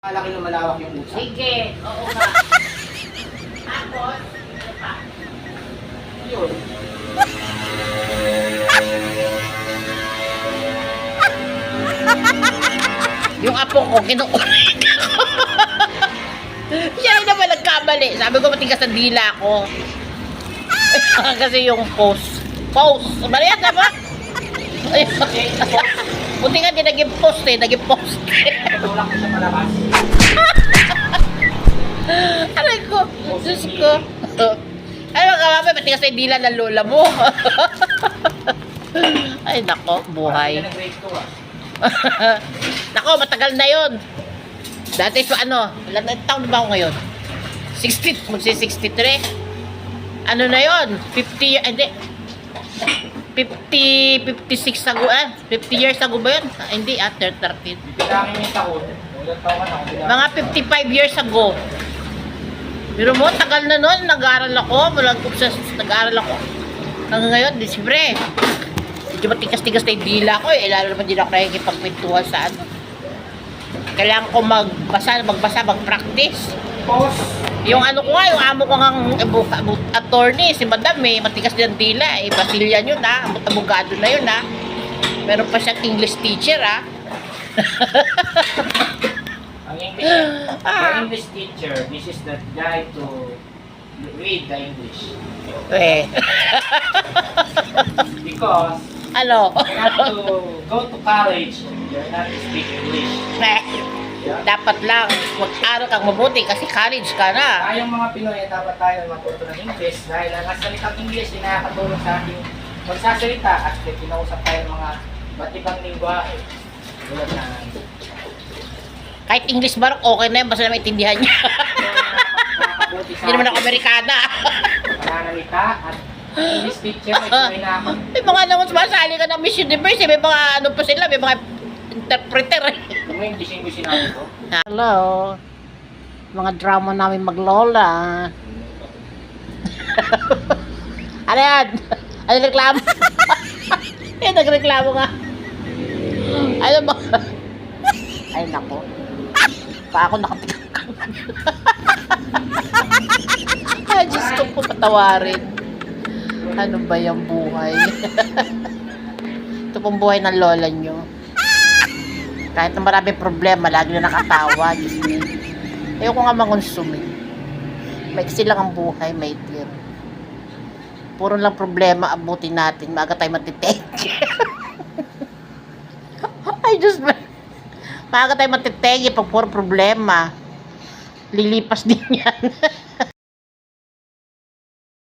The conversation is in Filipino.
Malaki na malawak yung usa. Sige, oo nga. Tapos, ano pa? Yun. Yung apo ko, kinukulit ako. Siya rin naman nagkamali. Sabi ko, matigas ang dila ko. Kasi yung post. Post. Mali yan, diba? Buti nga di naging post eh. Naging post eh. Patulak ko sa palabas. Aray ko. Diyos ko. Ay, mga kamamay, matigas ang dila ng lola mo. Ay, nako, buhay. Parang nag-grade 2 ah. Nako, matagal na yon. Dati so ano, ilan na taon ba ako ngayon? 60, magsi-63. Ano na yon? 50, hindi. 56 ago, 50 years ago ba yun? Hindi, 13. Bilangin yung taon. Ulang taon ako. Mga 55 years ago. Pero mo, tagal na nun, nag-aaral ako, nag-aaral ako. Hanggang ngayon, Disyembre. Medyo matigas-tigas na yung dila ko eh. Lalo naman din ako nakikipagpintuhan sa ano. Kailangan ko magbasa, mag-practice. Post. Yung ano ko nga, yung amo ko nga attorney, si madam eh, matigas din ang dila eh. Basilyan yun ha, abogado na yun ha. Meron pa siyang English teacher ha. Ang English teacher, this is the guy to read the English. Eh. Because Ano? you have to go to college, you're not to speak English. Dapat lang, mag-aral kang mabuti kasi college ka na. Tayong mga Pinoy, dapat tayo matuto ng English dahil ang salitang English ay nakakatulong sa ating magsasalita at kinausap tayo ng mga iba't ibang lingwahe. Tulad na Kahit English barok, okay na yun, basta na maintindihan niya. nakakabuti sa Hindi naman ako Amerikana. pananalita at English teacher ay na ako. May mga naman sumasali ka ng Miss Universe, eh. May mga ano pa sila, may mga interpreter. Kung yung English sinabi ko, Hello. Mga drama namin maglola. Ano yan? Ano reklamo? Eh, nagreklamo nga. Ano ba? Ay, nako. Pa ako nakatikak. Ay, Diyos ko po patawarin. Ano ba yung buhay? Ito pong buhay ng lola nyo. Kahit na maraming problema, lagi na nakatawa. Diyos me. Ayoko nga mangonsume. Maiksi lang ang buhay, may dear. Puro lang problema, abutin natin. Maaga tayo matitake. Ay, Diyos me. Maaga tayo matitake pag puro problema. Lilipas din yan.